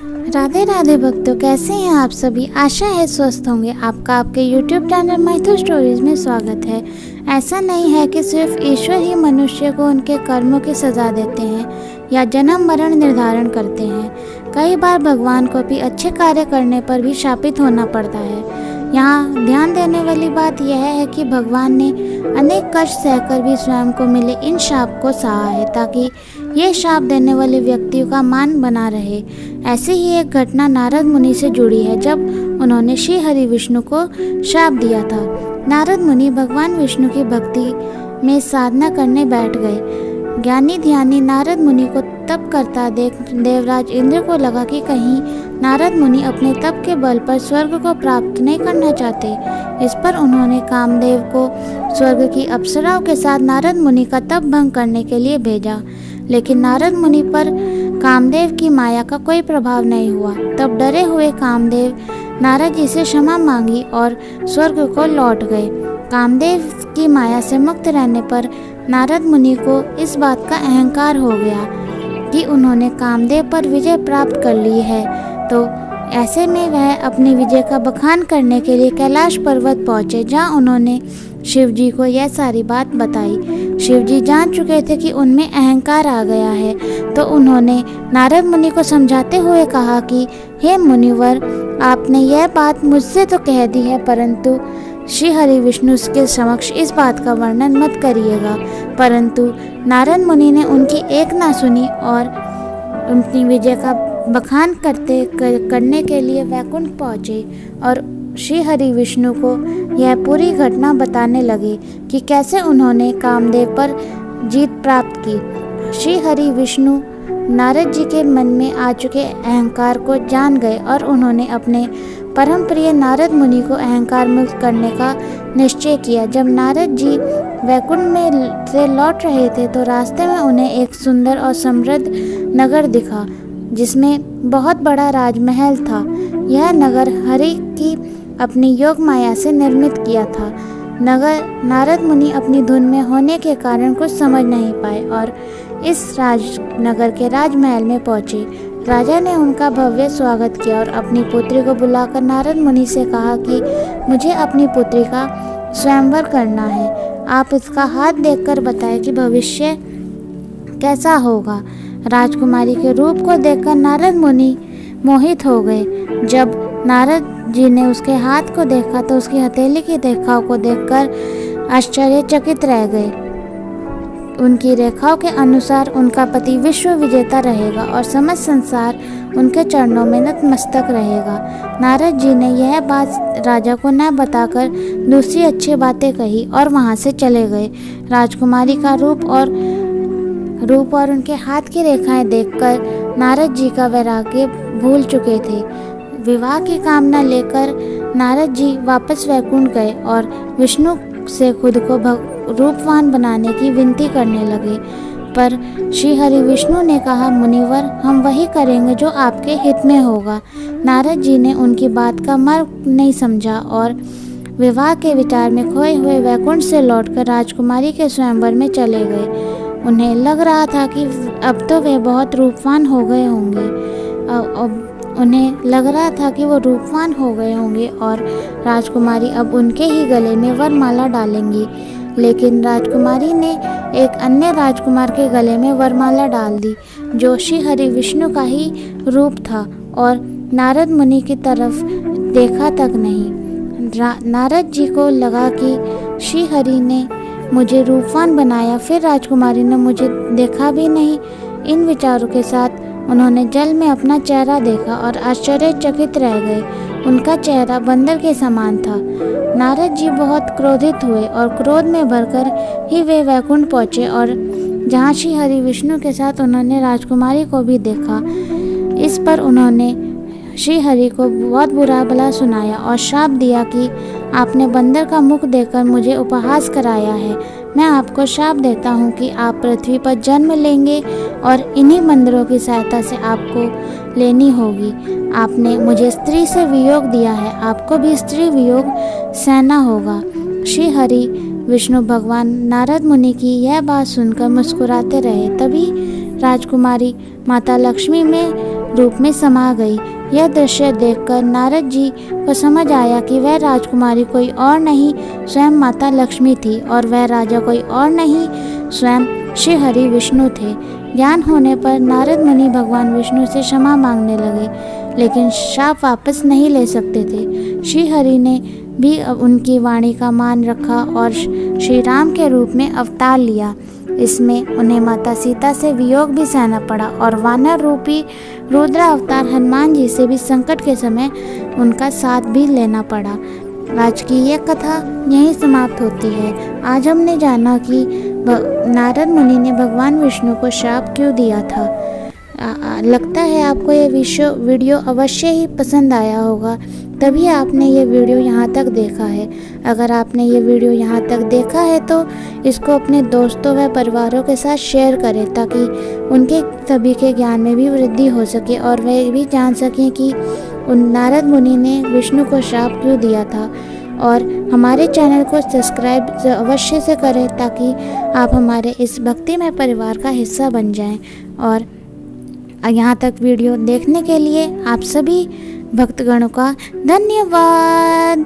राधे राधे भक्तों, कैसे हैं आप सभी। आशा है स्वस्थ होंगे। आपका आपके YouTube चैनल माइथो स्टोरीज में स्वागत है। ऐसा नहीं है कि सिर्फ ईश्वर ही मनुष्य को उनके कर्मों की सज़ा देते हैं या जन्म मरण निर्धारण करते हैं। कई बार भगवान को भी अच्छे कार्य करने पर भी शापित होना पड़ता है। यहाँ ध्यान देने वाली बात यह है कि भगवान ने अनेक कष्ट सहकर भी स्वयं को मिले इन शाप को सहा है, ताकि ये शाप देने वाले व्यक्तियों का मान बना रहे। ऐसी ही एक घटना नारद मुनि से जुड़ी है, जब उन्होंने श्री हरि विष्णु को शाप दिया था। नारद मुनि भगवान विष्णु की भक्ति में साधना करने बैठ गए। ज्ञानी ध्यानी नारद मुनि को तप करता देख देवराज इंद्र को लगा कि कहीं नारद मुनि अपने तप के बल पर स्वर्ग को प्राप्त नहीं करना चाहते। इस पर उन्होंने कामदेव को स्वर्ग की अप्सराओं के साथ नारद मुनि का तप भंग करने के लिए भेजा, लेकिन नारद मुनि पर कामदेव की माया का कोई प्रभाव नहीं हुआ। तब डरे हुए कामदेव नारद जी से क्षमा मांगी और स्वर्ग को लौट गए। कामदेव की माया से मुक्त रहने पर नारद मुनि को इस बात का अहंकार हो गया कि उन्होंने कामदेव पर विजय प्राप्त कर ली है। तो ऐसे में वह अपनी विजय का बखान करने के लिए कैलाश पर्वत पहुँचे, जहाँ उन्होंने शिव जी को यह सारी बात बताई। शिव जी जान चुके थे कि उनमें अहंकार आ गया है, तो उन्होंने नारद मुनि को समझाते हुए कहा कि हे मुनिवर, आपने यह बात मुझसे तो कह दी है, परंतु श्री हरि विष्णु के समक्ष इस बात का वर्णन मत करिएगा। परंतु नारद मुनि ने उनकी एक ना सुनी और उनकी विजय का बखान करने के लिए वैकुंठ पहुँचे और श्री हरि विष्णु को यह पूरी घटना बताने लगे कि कैसे उन्होंने कामदेव पर जीत प्राप्त की। श्री हरि विष्णु नारद जी के मन में आ चुके अहंकार को जान गए और उन्होंने अपने परम प्रिय नारद मुनि को अहंकार मुक्त करने का निश्चय किया। जब नारद जी वैकुंठ में से लौट रहे थे, तो रास्ते में उन्हें एक सुंदर और समृद्ध नगर दिखा, जिसमें बहुत बड़ा राजमहल था। यह नगर हरि की अपनी योग माया से निर्मित किया था। नारद मुनि अपनी धुन में होने के कारण कुछ समझ नहीं पाए और इस राजनगर के राजमहल में पहुंचे। राजा ने उनका भव्य स्वागत किया और अपनी पुत्री को बुलाकर नारद मुनि से कहा कि मुझे अपनी पुत्री का स्वयंवर करना है। आप इसका हाथ देखकर बताएं कि भविष्य कैसा होगा। राजकुमारी के रूप को देखकर नारद मुनि मोहित हो गए। जब नारद जी ने उसके हाथ को देखा तो उसकी हथेली की रेखाओं को देखकर आश्चर्यचकित रह गए। उनकी रेखाओं के अनुसार उनका पति विश्व विजेता रहेगा और समस्त संसार उनके चरणों में नतमस्तक रहेगा। नारद जी ने यह बात राजा को न बताकर दूसरी अच्छी बातें कही और वहां से चले गए। राजकुमारी का रूप और उनके हाथ की रेखाएं देखकर नारद जी का वैराग्य भूल चुके थे। विवाह की कामना लेकर नारद जी वापस वैकुंठ गए और विष्णु से खुद को रूपवान बनाने की विनती करने लगे। पर श्री हरि विष्णु ने कहा, मुनिवर, हम वही करेंगे जो आपके हित में होगा। नारद जी ने उनकी बात का मर्म नहीं समझा और विवाह के विचार में खोए हुए वैकुंठ से लौटकर राजकुमारी के स्वयंवर में चले गए। उन्हें लग रहा था कि अब तो वे बहुत रूपवान हो गए होंगे। उन्हें लग रहा था कि वो रूपवान हो गए होंगे और राजकुमारी अब उनके ही गले में वरमाला डालेंगी। लेकिन राजकुमारी ने एक अन्य राजकुमार के गले में वरमाला डाल दी, जो श्री हरि विष्णु का ही रूप था और नारद मुनि की तरफ देखा तक नहीं। नारद जी को लगा कि श्री हरि ने मुझे रूपवान बनाया, फिर राजकुमारी ने मुझे देखा भी नहीं। इन विचारों के साथ उन्होंने जल में अपना चेहरा देखा और आश्चर्यचकित रह गए। उनका चेहरा बंदर के समान था। नारद जी बहुत क्रोधित हुए और क्रोध में भरकर ही वे वैकुंठ पहुँचे और जहाँ श्री हरि विष्णु के साथ उन्होंने राजकुमारी को भी देखा। इस पर उन्होंने श्री हरि को बहुत बुरा भला सुनाया और श्राप दिया कि आपने बंदर का मुख देखकर मुझे उपहास कराया है। मैं आपको श्राप देता हूँ कि आप पृथ्वी पर जन्म लेंगे और इन्हीं बंदरों की सहायता से आपको लेनी होगी। आपने मुझे स्त्री से वियोग दिया है, आपको भी स्त्री वियोग सहना होगा। श्री हरि विष्णु भगवान नारद मुनि की यह बात सुनकर मुस्कुराते रहे। तभी राजकुमारी माता लक्ष्मी में रूप में समा गई। यह दृश्य देखकर नारद जी को समझ आया कि वह राजकुमारी कोई और नहीं स्वयं माता लक्ष्मी थी और वह राजा कोई और नहीं स्वयं श्री हरि विष्णु थे। ज्ञान होने पर नारद मुनि भगवान विष्णु से क्षमा मांगने लगे, लेकिन श्राप वापस नहीं ले सकते थे। श्री हरि ने भी उनकी वाणी का मान रखा और श्री राम के रूप में अवतार लिया। इसमें उन्हें माता सीता से वियोग भी सहना पड़ा और वानर रूपी रुद्र अवतार हनुमान जी से भी संकट के समय उनका साथ भी लेना पड़ा। आज की यह कथा यहीं समाप्त होती है। आज हमने जाना कि नारद मुनि ने भगवान विष्णु को श्राप क्यों दिया था। लगता है आपको ये वीडियो अवश्य ही पसंद आया होगा, तभी आपने ये वीडियो यहाँ तक देखा है। अगर आपने ये वीडियो यहाँ तक देखा है तो इसको अपने दोस्तों व परिवारों के साथ शेयर करें, ताकि उनके सभी के ज्ञान में भी वृद्धि हो सके और वे भी जान सकें कि उन नारद मुनि ने विष्णु को श्राप क्यों दिया था। और हमारे चैनल को सब्सक्राइब अवश्य से करें, ताकि आप हमारे इस भक्तिमय परिवार का हिस्सा बन जाएं। और यहाँ तक वीडियो देखने के लिए आप सभी भक्तगणों का धन्यवाद।